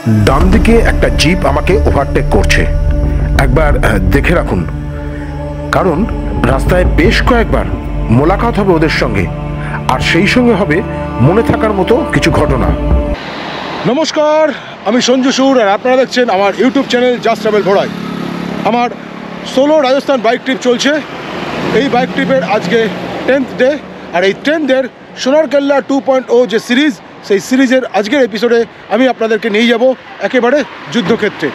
ডান দিকে একটা জিপ আমাকে ওভারটেক করছে। একবার দেখে রাখুন, কারণ রাস্তায় বেশ কয়েকবার মোলাকাত হবে ওদের সঙ্গে, আর সেই সঙ্গে হবে মনে থাকার মতো কিছু ঘটনা। নমস্কার, আমি সঞ্জু সুর, আর আপনারা দেখছেন আমার ইউটিউব চ্যানেল জাস্ট ট্রাভেল ভোড়াই। আমার সোলো রাজস্থান বাইক ট্রিপ চলছে। এই বাইক ট্রিপের আজকে 10th ডে, আর এই 10th ডের সোনার কেল্লা 2.0 যে সিরিজ, সেই সিরিজের আজকের এপিসোডে আমি আপনাদেরকে নিয়ে যাব একেবারে যুদ্ধক্ষেত্রে।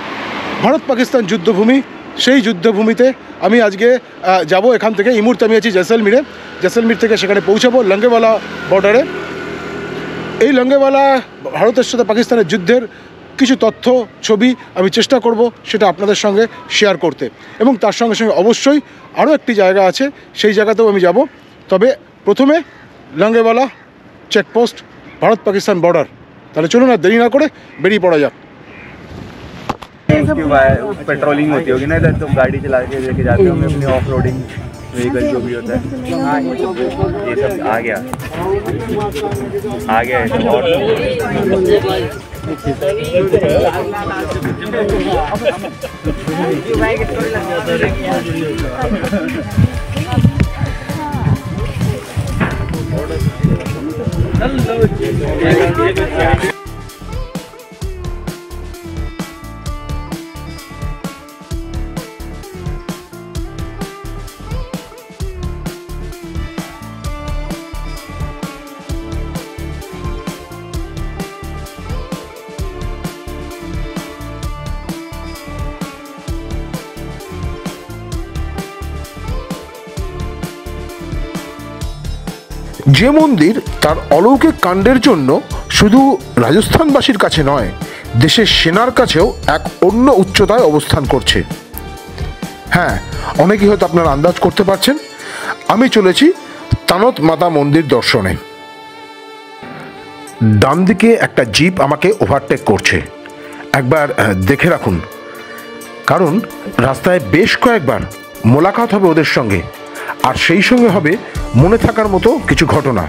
ভারত পাকিস্তান যুদ্ধভূমি, সেই যুদ্ধভূমিতে আমি আজকে যাব। এখান থেকে এই মুহূর্তে আমি আছি জয়সলমীরে। জয়সলমীর থেকে সেখানে পৌঁছাবো লঙ্গেওয়ালা বর্ডারে। এই লঙ্গেওয়ালা ভারতের সাথে পাকিস্তানের যুদ্ধের কিছু তথ্য, ছবি আমি চেষ্টা করব সেটা আপনাদের সঙ্গে শেয়ার করতে, এবং তার সঙ্গে সঙ্গে অবশ্যই আরও একটি জায়গা আছে, সেই জায়গাতেও আমি যাব। তবে প্রথমে লঙ্গেওয়ালা চেকপোস্ট, ভারত পাকিস্তান বর্ডার। তাহলে চলুন আর দেরি না করে বেরিয়ে পড়া যাক। पेट्रोलिंग होती होगी ना इधर, तो गाड़ी चला के लेके जाते होंगे अपनी ऑफ रोडिंग व्हीकल जो भी होता है। ये सब आ गया है सब। और যে মন্দির তার অলৌকিক কাণ্ডের জন্য শুধু রাজস্থানবাসীর কাছে নয়, দেশের সেনার কাছেও এক অন্য উচ্চতায় অবস্থান করছে। হ্যাঁ, অনেকেই হয়তো আপনারা আন্দাজ করতে পারছেন, আমি চলেছি তানত মাতা মন্দির দর্শনে। ডান দিকে একটা জিপ আমাকে ওভারটেক করছে। একবার দেখে রাখুন, কারণ রাস্তায় বেশ কয়েকবার মোলাকাত হবে ওদের সঙ্গে, আর সেই সঙ্গে হবে মনে থাকার মতো কিছু ঘটনা।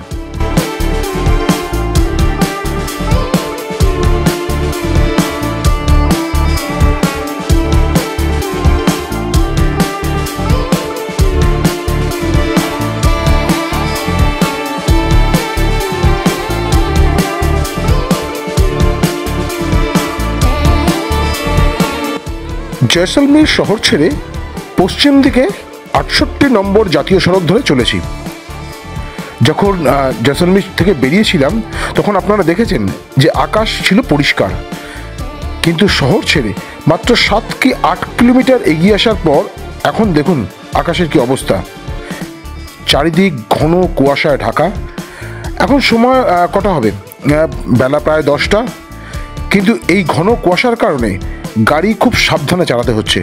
জয়সলমীর শহর ছেড়ে পশ্চিম দিকে 68 নম্বর জাতীয় সড়ক ধরে চলেছি। যখন জয়সলমীর থেকে বেরিয়েছিলাম তখন আপনারা দেখেছেন যে আকাশ ছিল পরিষ্কার, কিন্তু শহর ছেড়ে মাত্র 7 কি 8 কিলোমিটার এগিয়ে আসার পর এখন দেখুন আকাশের কি অবস্থা। চারিদিক ঘন কুয়াশায় ঢাকা। এখন সময় কটা হবে, বেলা প্রায় 10টা, কিন্তু এই ঘন কুয়াশার কারণে গাড়ি খুব সাবধানে চালাতে হচ্ছে।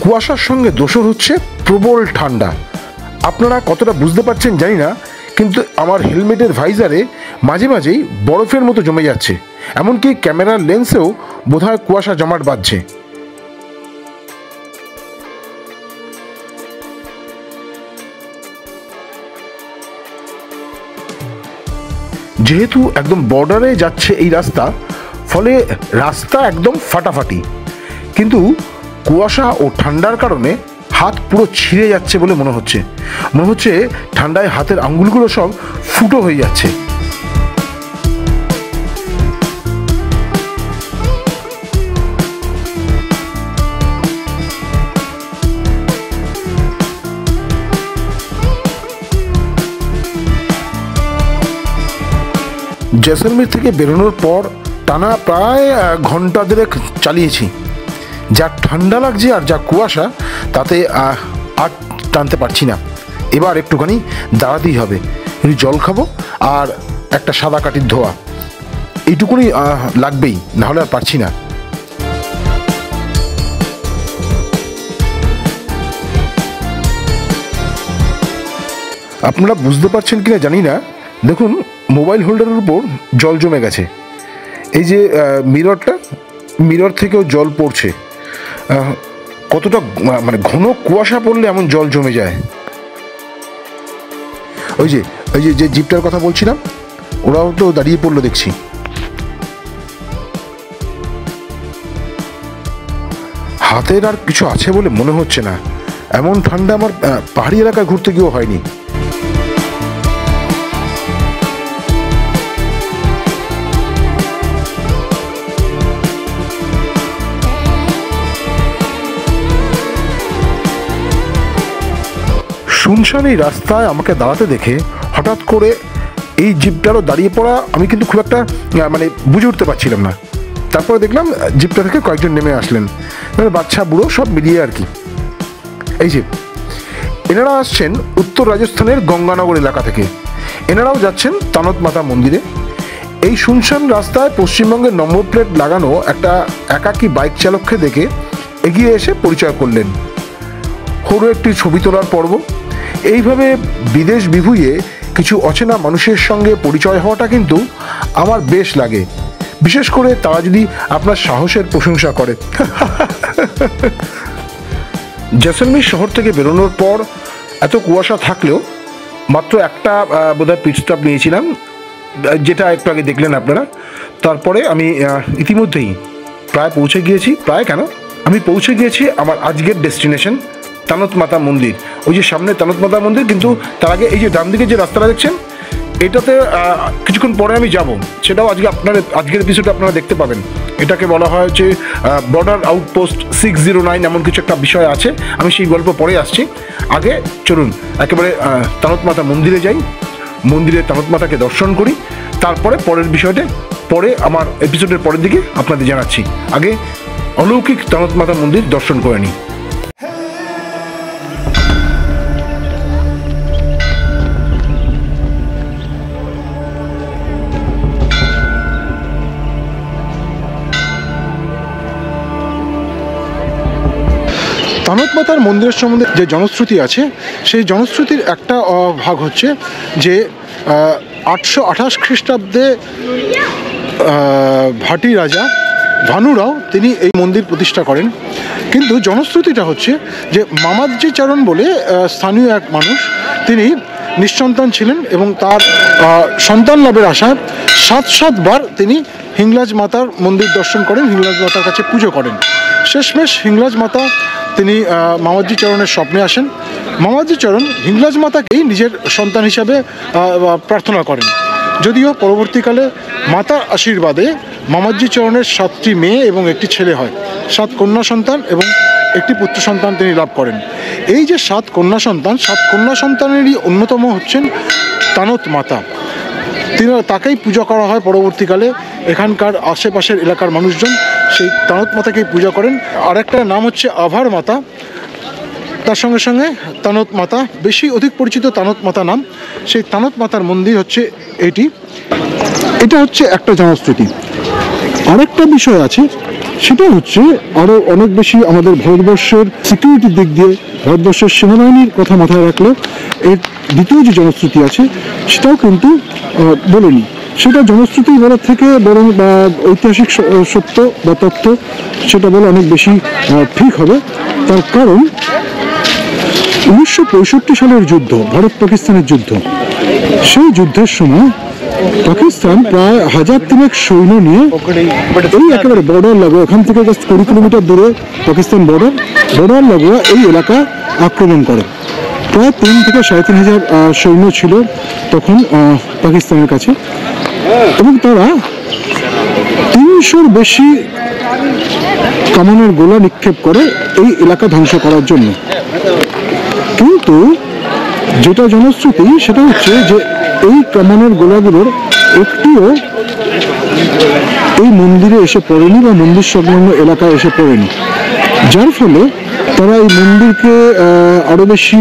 কুয়াশার সঙ্গে দোসর হচ্ছে প্রবল ঠান্ডা। আপনারা কতটা বুঝতে পারছেন জানি না, কিন্তু আমার হেলমেটের ভাইজারে মাঝে মাঝেই বরফের মতো জমে যাচ্ছে, এমনকি ক্যামেরার লেন্সেও বোধহয় কুয়াশা জমাট বাঁধছে। যেহেতু একদম বর্ডারে যাচ্ছে এই রাস্তা, ফলে রাস্তা একদম ফাটাফাটি, কিন্তু কুয়াশা ও ঠান্ডার কারণে হাত পুরো ছিঁড়ে যাচ্ছে বলে মনে হচ্ছে ঠান্ডায় হাতের আঙ্গুলগুলো সব ফুটো হয়ে যাচ্ছে। জয়সলমীর থেকে বেরোনোর পর টানা প্রায় ঘন্টা দেড়েক চালিয়েছি। যা ঠান্ডা লাগছে আর যা কুয়াশা, তাতে আর টানতে পারছি না। এবার একটুখানি দাঁড়াতেই হবে, একটু জল খাবো আর একটা সাদা কাঠির ধোয়া, এইটুকুনি লাগবেই, নাহলে আর পারছি না। আপনারা বুঝতে পারছেন কিনা জানি না, দেখুন মোবাইল হোল্ডারের উপর জল জমে গেছে। এই যে মিরর থেকেও জল পড়ছে। কতটা মানে ঘন কুয়াশা পড়লে এমন জল জমে যায়। ওই যে জিপটার কথা বলছিলাম, ওরাও তো দাঁড়িয়ে পড়লো দেখছি। হাতের আর কিছু আছে বলে মনে হচ্ছে না। এমন ঠান্ডা আমার পাহাড়ি এলাকায় ঘুরতে গিয়েও হয়নি। শুনশান এই রাস্তায় আমাকে দাঁড়াতে দেখে হঠাৎ করে এই জিপটারও দাঁড়িয়ে পড়া আমি কিন্তু খুব একটা মানে বুঝে উঠতে পারছিলাম না। তারপরে দেখলাম জিপটা থেকে কয়েকজন নেমে আসলেন, মানে বাচ্চা বুড়ো সব মিলিয়ে আর কি। এই যে এনারা আসছেন উত্তর রাজস্থানের গঙ্গানগর এলাকা থেকে। এনারাও যাচ্ছেন তানত মাতা মন্দিরে। এই শুনশান রাস্তায় পশ্চিমবঙ্গের নম্বর প্লেট লাগানো একটা একাকী বাইক চালককে দেখে এগিয়ে এসে পরিচয় করলেন। হলো একটি ছবি তোলার পর্ব। এইভাবে বিদেশ বিভুঁইয়ে কিছু অচেনা মানুষের সঙ্গে পরিচয় হওয়াটা কিন্তু আমার বেশ লাগে, বিশেষ করে তারা যদি আপনার সাহসের প্রশংসা করে। জেসলমের শহর থেকে বেরোনোর পর এত কুয়াশা থাকলেও মাত্র একটা বোধহয় পিট স্টপ নিয়েছিলাম, যেটা একটু আগে দেখলেন আপনারা। তারপরে আমি ইতিমধ্যেই আমি পৌঁছে গিয়েছি আমার আজকের ডেস্টিনেশন তানত মাতা মন্দির। ওই যে সামনে তানত মাতা মন্দির, কিন্তু তার আগে এই যে ডান দিকে যে রাস্তাটা দেখছেন, এটাতে কিছুক্ষণ পরে আমি যাব। সেটাও আজকের এপিসোডে আপনারা দেখতে পাবেন। এটাকে বলা হয় যে বর্ডার আউটপোস্ট 609, এমন কিছু একটা বিষয় আছে। আমি সেই গল্প পরে আসছি। আগে চলুন একেবারে তানত মাতা মন্দিরে যাই, মন্দিরে তানত মাতাকে দর্শন করি, তারপরে পরের বিষয়টা পরে আমার এপিসোডের পরের দিকে আপনাদের জানাচ্ছি। আগে অলৌকিক তানত মাতা মন্দির দর্শন করে নিই। তানত মাতার মন্দিরের সম্বন্ধে যে জনশ্রুতি আছে, সেই জনশ্রুতির একটা ভাগ হচ্ছে যে 828 খ্রিস্টাব্দে ভাটি রাজা ভানুরাও তিনি এই মন্দির প্রতিষ্ঠা করেন। কিন্তু জনশ্রুতিটা হচ্ছে যে মামাজি চরণ বলে স্থানীয় এক মানুষ, তিনি নিঃসন্তান ছিলেন এবং তার সন্তান লাভের আশায় 7 বার তিনি হিংলাজ মাতার মন্দির দর্শন করেন, হিংলাজ মাতার কাছে পুজো করেন। শেষমেশ হিংলাজ মাতা তিনি মামাজি চরণের স্বপ্নে আসেন। মামাজি চরণ হিংলাজ মাতাকেই নিজের সন্তান হিসাবে প্রার্থনা করেন। যদিও পরবর্তীকালে মাতার আশীর্বাদে মামাজি চরণের 7টি মেয়ে এবং একটি ছেলে হয়। 7 কন্যা সন্তান এবং একটি পুত্র সন্তান তিনি লাভ করেন। এই যে 7 কন্যা সন্তানেরই অন্যতম হচ্ছেন তানত মাতা। তাকেই পূজা করা হয় পরবর্তীকালে। এখানকার আশেপাশের এলাকার মানুষজন সেই তানত মাতাকেই পূজা করেন। আরেকটা নাম হচ্ছে আভার মাতা। তার সঙ্গে সঙ্গে তানত মাতা, অধিক পরিচিত তানত মাতা নাম। সেই তানত মাতার মন্দির হচ্ছে এটা হচ্ছে একটা জনশ্রুতি। আরেকটা বিষয় আছে, সেটা হচ্ছে আরও অনেক বেশি আমাদের ভারতবর্ষের সিকিউরিটির দিক দিয়ে ভারতবর্ষের সেনাবাহিনীর কথা মাথায় রাখলে এর দ্বিতীয় যে জনশ্রুতি আছে সেটাও কিন্তু বলেনি। সেটা জনশ্রুতি বলার থেকে বরং বা ঐতিহাসিক সত্য বা তথ্য সেটা বলে অনেক বেশি ঠিক হবে। তার কারণ 1965 সালের যুদ্ধ, ভারত পাকিস্তানের যুদ্ধ, সেই যুদ্ধের সময় পাকিস্তান প্রায় 1003 সৈন্য নিয়ে এই একেবারে বর্ডার লাগোয়া, এখান থেকে জাস্ট 20 কিলোমিটার দূরে পাকিস্তান বর্ডার লাগোয়া এই এলাকা আক্রমণ করে। প্রায় 3 থেকে 3500 সৈন্য ছিল তখন পাকিস্তানের কাছে, এবং তারা 300-র বেশি কামানের গোলা নিক্ষেপ করে এই এলাকা ধ্বংস করার জন্য। কিন্তু যেটা জনশ্রুতি সেটা হচ্ছে যে এই কামানের গোলাগুলোর একটিও এই মন্দিরে এসে পড়েনি বা মন্দির সংলগ্ন এলাকায় এসে পড়েনি, যার ফলে তারা এই মন্দিরকে আরো বেশি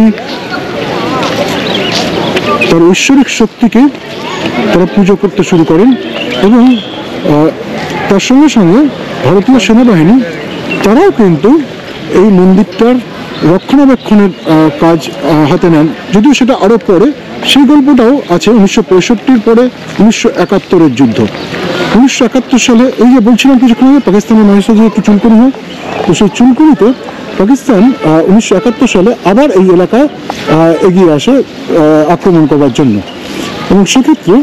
তার ঐশ্বরিক শক্তিকে তারা পুজো করতে শুরু করেন। এবং তার সঙ্গে সঙ্গে ভারতীয় সেনাবাহিনী তারাও কিন্তু এই মন্দিরটার রক্ষণাবেক্ষণের কাজ হাতে নেন, যদিও সেটা আরও পরে। সেই গল্পটাও আছে 1965 পরে 1971 যুদ্ধ। 1971 সালে এই যে বলছিলাম কিছুক্ষণ আগে পাকিস্তানের মানুষের যে একটু চুলকুনি হয়, তো সেই চুলকুনিতে পাকিস্তান 1971 সালে আবার এই এলাকায় এগিয়ে আসে আক্রমণ করবার জন্য। এবং সেক্ষেত্রে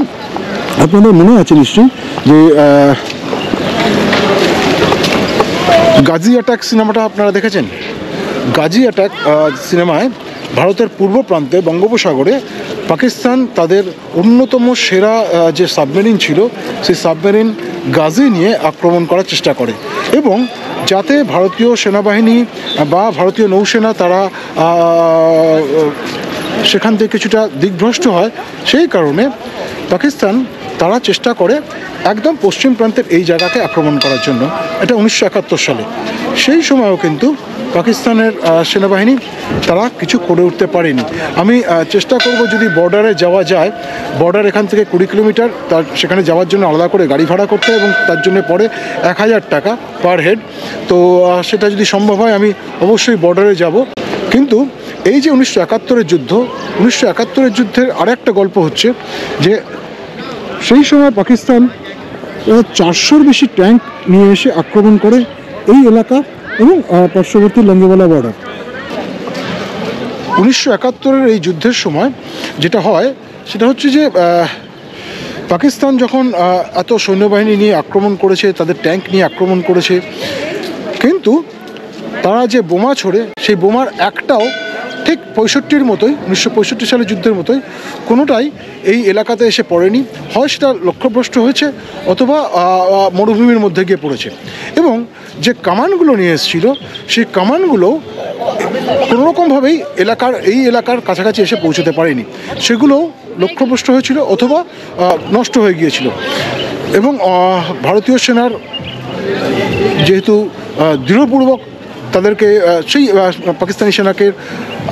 আপনাদের মনে আছে নিশ্চয়ই যে গাজি অ্যাটাক সিনেমাটা আপনারা দেখেছেন। গাজি অ্যাটাক সিনেমায় ভারতের পূর্ব প্রান্তে বঙ্গোপসাগরে পাকিস্তান তাদের অন্যতম সেরা যে সাবমেরিন ছিল সেই সাবমেরিন গাজি নিয়ে আক্রমণ করার চেষ্টা করে, এবং যাতে ভারতীয় সেনাবাহিনী বা ভারতীয় নৌসেনা তারা সেখান থেকে কিছুটা দিকভ্রষ্ট হয়, সেই কারণে পাকিস্তান তারা চেষ্টা করে একদম পশ্চিম প্রান্তের এই জায়গাকে আক্রমণ করার জন্য। এটা 1971 সালে। সেই সময়ও কিন্তু পাকিস্তানের সেনাবাহিনী তারা কিছু করে উঠতে পারেনি। আমি চেষ্টা করব যদি বর্ডারে যাওয়া যায়, বর্ডার এখান থেকে 20 কিলোমিটার, তার সেখানে যাওয়ার জন্য আলাদা করে গাড়ি ভাড়া করতে হয় এবং তার জন্য পড়ে 1000 টাকা পার হেড। তো সেটা যদি সম্ভব হয় আমি অবশ্যই বর্ডারে যাব। কিন্তু এই যে 1971 যুদ্ধ, 1971 যুদ্ধের আরেকটা গল্প হচ্ছে যে সেই সময় পাকিস্তান 400-র বেশি ট্যাঙ্ক নিয়ে এসে আক্রমণ করে এই এলাকা এবং পার্শ্ববর্তী লঙ্গেওয়ালা বর্ডার। 1971 এই যুদ্ধের সময় যেটা হয় সেটা হচ্ছে যে পাকিস্তান যখন এত সৈন্যবাহিনী নিয়ে আক্রমণ করেছে, তাদের ট্যাঙ্ক নিয়ে আক্রমণ করেছে, কিন্তু তারা যে বোমা ছোড়ে সেই বোমার একটাও ঠিক 65-র মতোই, 1965 সালের যুদ্ধের মতোই কোনোটাই এই এলাকাতে এসে পড়েনি। হয় সেটা লক্ষ্যভ্রষ্ট হয়েছে অথবা মরুভূমির মধ্যে গিয়ে পড়েছে। এবং যে কামানগুলো নিয়ে এসেছিল সেই কামানগুলো কোনোরকমভাবেই এই এলাকার কাছাকাছি এসে পৌঁছতে পারেনি, সেগুলো লক্ষ্যভ্রষ্ট হয়েছিল অথবা নষ্ট হয়ে গিয়েছিল। এবং ভারতীয় সেনার যেহেতু দৃঢ়পূর্বক তাদেরকে সেই পাকিস্তানি সেনাকে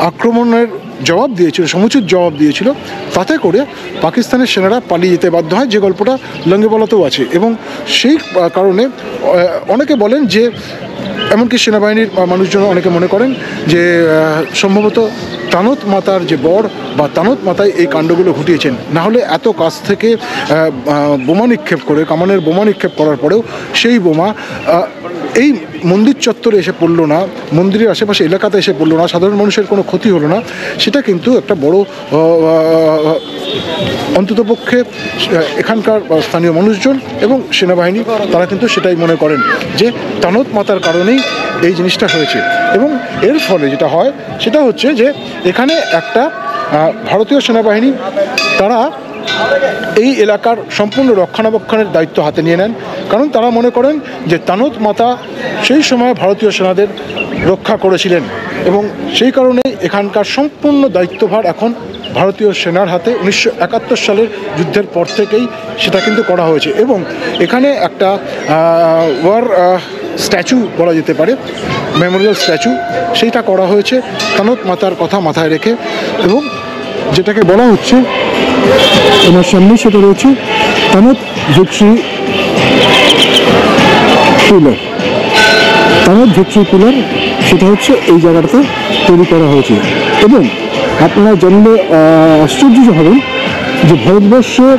আক্রমণের জবাব দিয়েছিল, সমুচিত জবাব দিয়েছিল, তাতে করে পাকিস্তানের সেনারা পালিয়ে যেতে বাধ্য হয়, যে গল্পটা লঙ্গেওয়ালাতেও আছে। এবং সেই কারণে অনেকে বলেন যে, এমনকি সেনাবাহিনীর মানুষজন অনেকে মনে করেন যে সম্ভবত তানত মাতার যে বর বা তানত মাতাই এই কাণ্ডগুলো ঘটিয়েছেন। না হলে এত কাছ থেকে বোমা নিক্ষেপ করে, কামানের বোমা নিক্ষেপ করার পরেও সেই বোমা এই মন্দির চত্বরে এসে পড়লো না, মন্দিরের আশেপাশে এলাকাতে এসে পড়লো না, সাধারণ মানুষের কোনো ক্ষতি হলো না, সেটা কিন্তু একটা বড় অন্ততপক্ষে এখানকার স্থানীয় মানুষজন এবং সেনাবাহিনী তারা কিন্তু সেটাই মনে করেন যে তানত মাতার কারণেই এই জিনিসটা হয়েছে। এবং এর ফলে যেটা হয় সেটা হচ্ছে যে এখানে একটা ভারতীয় সেনাবাহিনী তারা এই এলাকার সম্পূর্ণ রক্ষণাবেক্ষণের দায়িত্ব হাতে নিয়ে নেন, কারণ তারা মনে করেন যে তানত মাতা সেই সময় ভারতীয় সেনাদের রক্ষা করেছিলেন এবং সেই কারণেই এখানকার সম্পূর্ণ দায়িত্বভার এখন ভারতীয় সেনার হাতে। 1971 সালের যুদ্ধের পর থেকেই সেটা কিন্তু করা হয়েছে। এবং এখানে একটা ওয়ার স্ট্যাচু বলা যেতে পারে, মেমোরিয়াল স্ট্যাচু, সেইটা করা হয়েছে তানত মাতার কথা মাথায় রেখে। এবং যেটাকে বলা হচ্ছে আমার সামনে সেটা রয়েছে তানত ভিক্টরি পিলার। তানত ভিক্টরি পিলার সেটা হচ্ছে এই জায়গাটাতে তৈরি করা হয়েছে। এবং আপনারা জানলে আশ্চর্য হবেন যে ভারতবর্ষের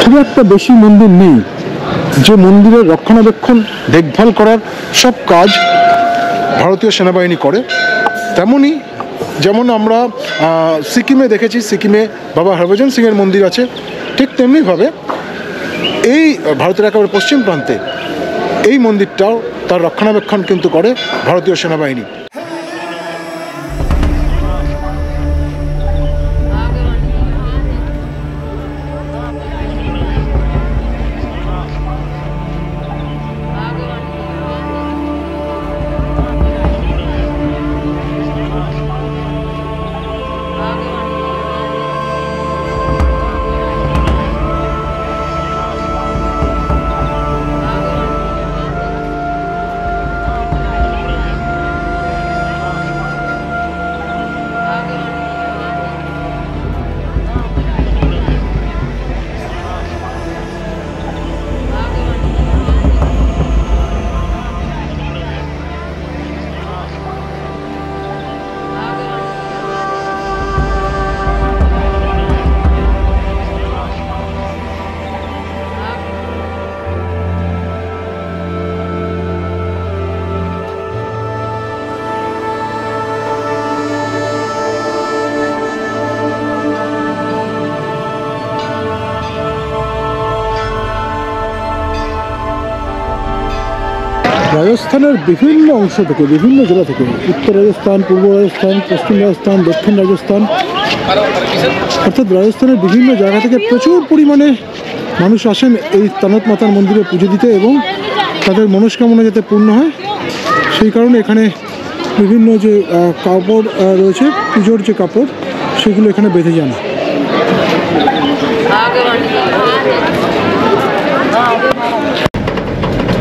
খুব একটা বেশি মন্দির নেই যে মন্দিরের রক্ষণাবেক্ষণ দেখভাল করার সব কাজ ভারতীয় সেনাবাহিনী করে। তেমনই যেমন আমরা সিকিমে দেখেছি, সিকিমে বাবা হরভজন সিংয়ের মন্দির আছে, ঠিক তেমনিভাবে এই ভারতের একেবারে পশ্চিম প্রান্তে এই মন্দিরটাও তার রক্ষণাবেক্ষণ কিন্তু করে ভারতীয় সেনাবাহিনী। রাজস্থানের বিভিন্ন অংশ থেকে, বিভিন্ন জেলা থেকে, উত্তর রাজস্থান, পূর্ব রাজস্থান, পশ্চিম রাজস্থান, দক্ষিণ রাজস্থান, অর্থাৎ রাজস্থানের বিভিন্ন জায়গা থেকে প্রচুর পরিমাণে মানুষ আসেন এই তানত মাতার মন্দিরে পুজো দিতে এবং তাদের মনস্কামনা যাতে পূর্ণ হয় সেই কারণে এখানে বিভিন্ন যে কাপড় রয়েছে, পুজোর যে কাপড়, সেগুলো এখানে বেঁধে যান।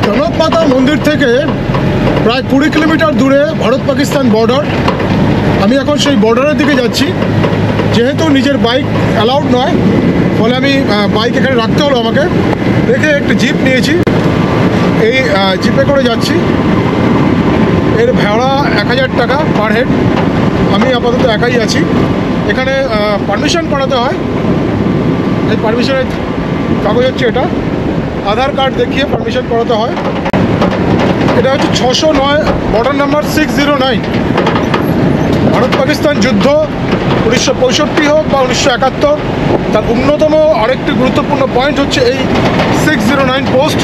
তানত মাতা মন্দির থেকে প্রায় 20 কিলোমিটার দূরে ভারত পাকিস্তান বর্ডার। আমি এখন সেই বর্ডারের দিকে যাচ্ছি। যেহেতু নিজের বাইক অ্যালাউড নয়, ফলে আমি বাইক এখানে রাখতে হলো আমাকে। দেখে একটি জিপ নিয়েছি, এই জিপে করে যাচ্ছি। এর ভাড়া 1000 টাকা পার হেড। আমি আপাতত একাই আছি। এখানে পারমিশন করাতে হয়। এই পারমিশনের কাগজ হচ্ছে এটা, আধার কার্ড দেখিয়ে পারমিশন করাতে হয়। এটা হচ্ছে 609, বর্ডার নাম্বার 609। ভারত পাকিস্তান যুদ্ধ 1965 হোক বা 1971, তার অন্যতম আরেকটি গুরুত্বপূর্ণ পয়েন্ট হচ্ছে এই 609 পোস্ট।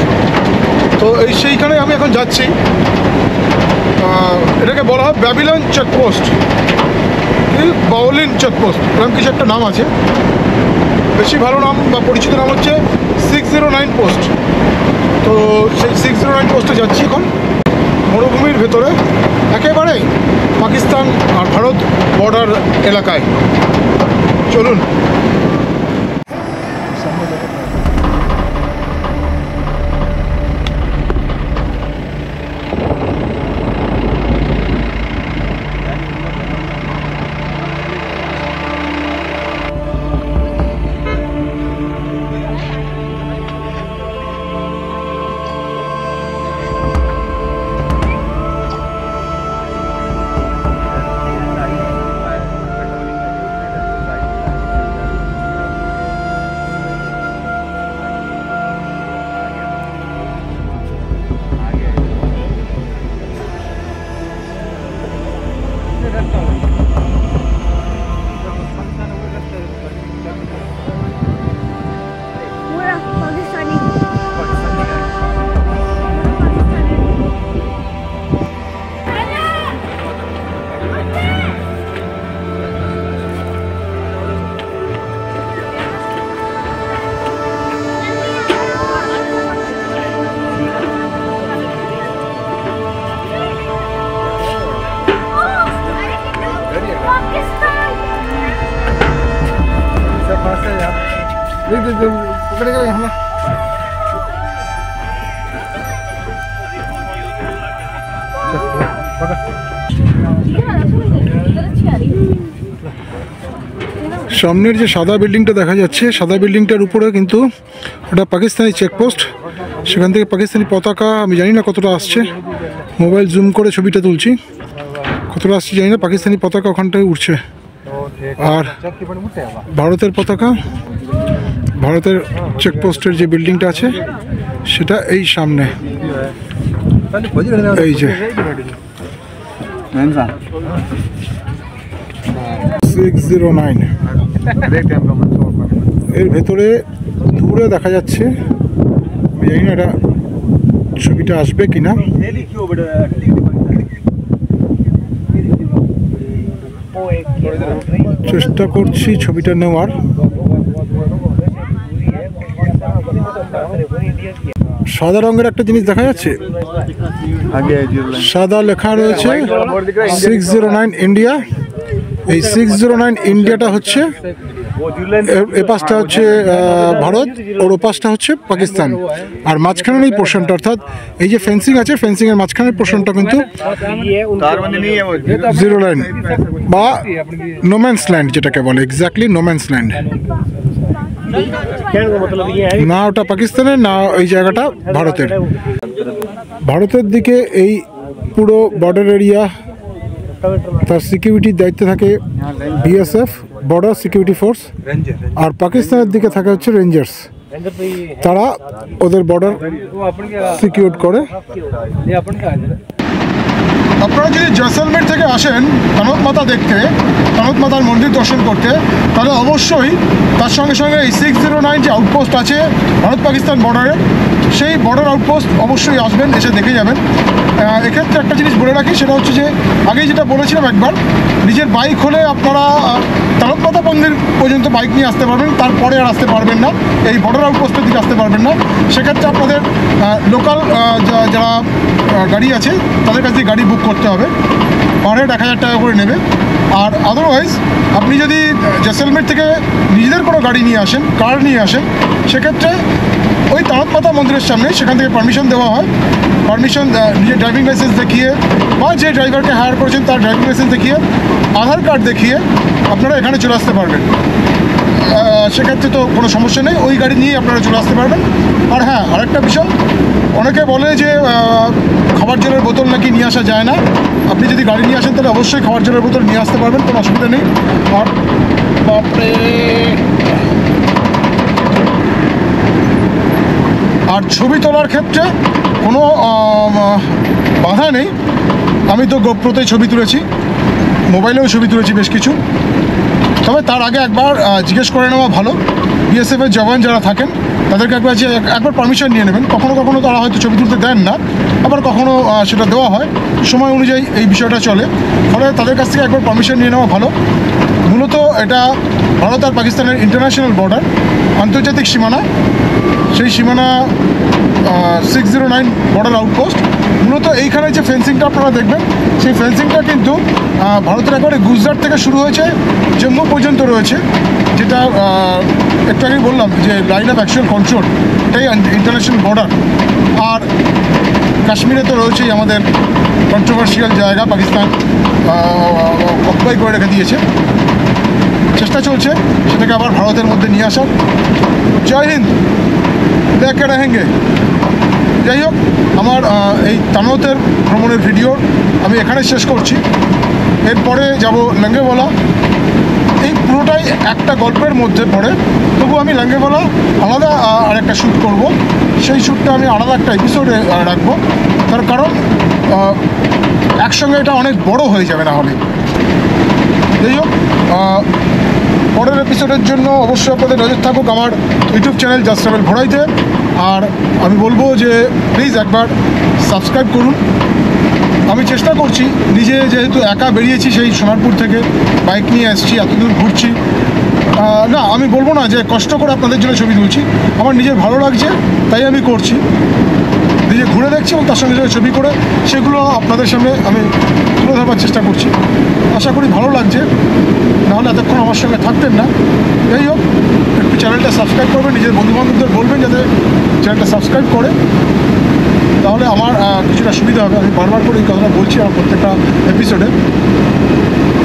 তো সেইখানে আমি এখন যাচ্ছি। এটাকে বলা হয় ব্যাবিলন চেকপোস্ট, বাউলিন চেকপোস্ট, এরকম কিছু একটা নাম আছে। বেশি ভালো নাম বা পরিচিত নাম হচ্ছে 609 পোস্ট। তো সেই 609 পোস্টে যাচ্ছি এখন, মরুভূমির ভেতরে, একেবারে পাকিস্তান আর ভারত বর্ডার এলাকায়। চলুন। সামনের যে সাদা বিল্ডিংটা দেখা যাচ্ছে, সাদা বিল্ডিংটার উপরে কিন্তু ওটা পাকিস্তানি চেকপোস্ট। সেখান থেকে পাকিস্তানি পতাকা, আমি জানি না কতটা আসছে, মোবাইল জুম করে ছবিটা তুলছি, কতটা আসছে জানি না, পাকিস্তানি পতাকা ওখানটায় উঠছে। আর ভারতের পতাকা, ভারতের চেকপোস্টের যে বিল্ডিংটা আছে সেটা এই সামনে, এই যে 609। এর ভেতরে দূরে দেখা যাচ্ছে, আমি জানি না এটা ছবিটা আসবে কিনা, চেষ্টা করছি ছবিটা নেওয়ার। সাদা রঙের একটা জিনিস দেখা যাচ্ছে, সাদা লেখা রয়েছে 609 ইন্ডিয়া। এই 609 ইন্ডিয়াটা হচ্ছে, এ পাশটা হচ্ছে ভারত, ওর ও পাশটা হচ্ছে পাকিস্তান। আর মাঝখানের এই পোর্শনটা, অর্থাৎ এই যে ফেন্সিং আছে, ফেন্সিংয়ের মাঝখানের পোর্শনটা কিন্তু 0 লাইন বা নোম্যান্স ল্যান্ড যেটাকে বলে, এক্স্যাক্টলি নোম্যান্স ল্যান্ড। না ওটা পাকিস্তানের, না এই জায়গাটা ভারতের। ভারতের দিকে এই পুরো বর্ডার এরিয়া, তার সিকিউরিটির দায়িত্বে থাকে বিএসএফ, বর্ডার সিকিউরিটি ফোর্স। আর পাকিস্তানের দিকে থাকে হচ্ছে রেঞ্জার্স, তারা ওদের বর্ডার সিকিউর করে। আপনারা যদি জয়সলমের থেকে আসেন তানত মাতা দেখতে, তানত মাতার মন্দির দর্শন করতে, তাহলে অবশ্যই তার সঙ্গে সঙ্গে এই 609 যে আউটপোস্ট আছে ভারত পাকিস্তান বর্ডারে, সেই বর্ডার আউটপোস্ট অবশ্যই আসবেন, এসে দেখে যাবেন। এক্ষেত্রে একটা জিনিস বলে রাখি, সেটা হচ্ছে যে আগেই যেটা বলেছিলাম একবার, নিজের বাইক হলে আপনারা তানত মাতা মন্দির পর্যন্ত বাইক নিয়ে আসতে পারবেন, তারপরে আর আসতে পারবেন না, এই বর্ডার আউটপোস্টের দিকে আসতে পারবেন না। সেক্ষেত্রে আপনাদের লোকাল যারা গাড়ি আছে তাদের কাছ থেকে গাড়ি বুক করতে হবে, পার হেড 1000 টাকা করে নেবে। আর আদারওয়াইজ আপনি যদি জয়সলমের থেকে নিজেদের কোনো গাড়ি নিয়ে আসেন, কার নিয়ে আসেন, সেক্ষেত্রে ওই তানত মাতা মন্দিরের সামনে সেখান থেকে পারমিশন দেওয়া হয়। পারমিশন নিজের ড্রাইভিং লাইসেন্স দেখিয়ে বা যে ড্রাইভারকে হায়ার করেছেন তার ড্রাইভিং লাইসেন্স দেখিয়ে, আধার কার্ড দেখিয়ে আপনারা এখানে চলে আসতে পারবেন। সেক্ষেত্রে তো কোনো সমস্যা নেই, ওই গাড়ি নিয়ে আপনারা চলে আসতে পারবেন। আর হ্যাঁ, আরেকটা বিষয়, অনেকে বলে যে খাবার জলের বোতল নাকি নিয়ে আসা যায় না। আপনি যদি গাড়ি নিয়ে আসেন তাহলে অবশ্যই খাবার জলের বোতল নিয়ে আসতে পারবেন, কোনো অসুবিধা নেই। আর বাপরে, আর ছবি তোলার ক্ষেত্রে কোনো বাধা নেই। আমি তো গোপ্রোতে ছবি তুলেছি, মোবাইলেও ছবি তুলেছি বেশ কিছু। তবে তার আগে একবার জিজ্ঞেস করে নেওয়া ভালো, বিএসএফের জওয়ান যারা থাকেন তাদেরকে একবার পারমিশন নিয়ে নেবেন। কখনো কখনো তারা হয়তো ছবি তুলতে দেন না, আবার কখনো সেটা দেওয়া হয়, সময় অনুযায়ী এই বিষয়টা চলে। ফলে তাদের কাছ থেকে একবার পারমিশন নিয়ে নেওয়া ভালো। মূলত এটা ভারত আর পাকিস্তানের ইন্টারন্যাশনাল বর্ডার, আন্তর্জাতিক সীমানা। সেই সীমানা 609 বর্ডার আউটপোস্ট। মূলত এইখানে যে ফেন্সিংটা আপনারা দেখবেন, সেই ফেন্সিংটা কিন্তু ভারতের একেবারে গুজরাট থেকে শুরু হয়েছে, জম্মু পর্যন্ত রয়েছে, যেটা একটু আগেই বললাম যে লাইন অফ অ্যাকচুয়াল কন্ট্রোল, এটাই ইন্টারন্যাশনাল বর্ডার। আর কাশ্মীরে তো রয়েছেই আমাদের কন্ট্রোভার্সিয়াল জায়গা, পাকিস্তান অকুপাই করে রেখে দিয়েছে। চেষ্টা চলছে সেটাকে আবার ভারতের মধ্যে নিয়ে আসার। জয় হিন্দ, দেখে রাহেঙ্গে। যাই হোক, আমার এই তানতের ভ্রমণের ভিডিও আমি এখানে শেষ করছি। এরপরে যাব লঙ্গেওয়ালা। এই পুরোটাই একটা গল্পের মধ্যে পড়ে, তবু আমি লঙ্গেওয়ালা আলাদা আরেকটা শ্যুট করব। সেই শ্যুটটা আমি আলাদা একটা এপিসোডে রাখবো, তার কারণ একসঙ্গে এটা অনেক বড় হয়ে যাবে না হলে। যাই হোক, পরের এপিসোডের জন্য অবশ্যই আপনাদের নজর থাকুক আমার ইউটিউব চ্যানেল জাস্ট ট্রাভেল ভোড়াইতে। আর আমি বলবো যে প্লিজ একবার সাবস্ক্রাইব করুন। আমি চেষ্টা করছি, নিজে যেহেতু একা বেরিয়েছি সেই সোনারপুর থেকে, বাইক নিয়ে এসেছি, এতদূর ঘুরছি, না আমি বলবো না যে কষ্ট করে আপনাদের জন্য ছবি তুলছি, আমার নিজের ভালো লাগছে তাই আমি করছি, নিজে ঘুরে দেখছি এবং তার সঙ্গে সঙ্গে ছবি করে সেগুলো আপনাদের সামনে আমি তুলে ধরবার চেষ্টা করছি। আশা করি ভালো লাগছে, নাহলে এতক্ষণ আমার সঙ্গে থাকতেন না। যাই হোক, একটু চ্যানেলটা সাবস্ক্রাইব করবেন, নিজের বন্ধুবান্ধবদের বলবেন যাতে চ্যানেলটা সাবস্ক্রাইব করে, তাহলে আমার কিছুটা সুবিধা হবে। আমি বারবার করে এই কথাটা বলছি আমার প্রত্যেকটা এপিসোডে।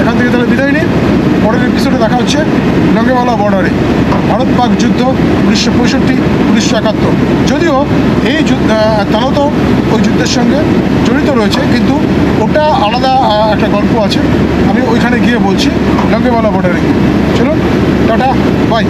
এখান থেকে তাহলে বিদায় নিই, পরের এপিসোডে দেখা হচ্ছে লঙ্গেওয়ালা বর্ডারে, ভারত পাক যুদ্ধ 1965-1971। যদিও এই তানত ওই যুদ্ধের সঙ্গে জড়িত রয়েছে, কিন্তু ওটা আলাদা একটা গল্প আছে, আমি ওইখানে গিয়ে বলছি লঙ্গেওয়ালা বর্ডারে। চলুন, টাটা, বাই।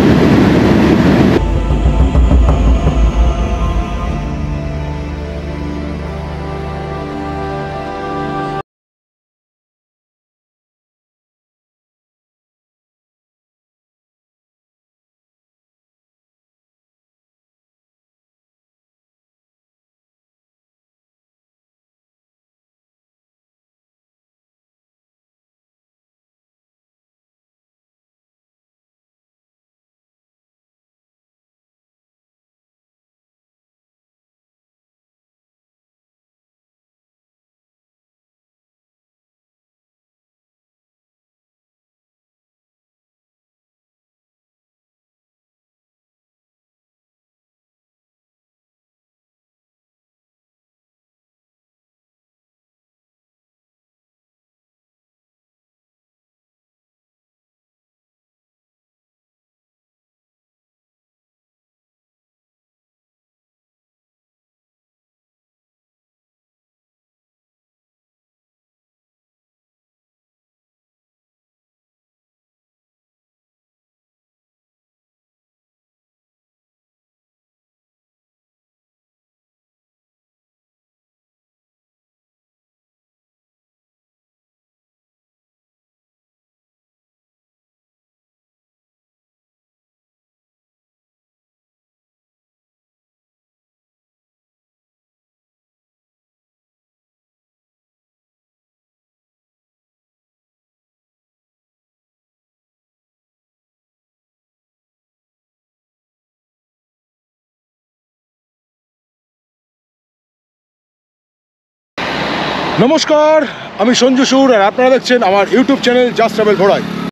নমস্কার, আমি সঞ্জু সুর আর আপনারা দেখছেন আমার ইউটিউব চ্যানেল জাস্ট ট্রাভেল ভোড়াই।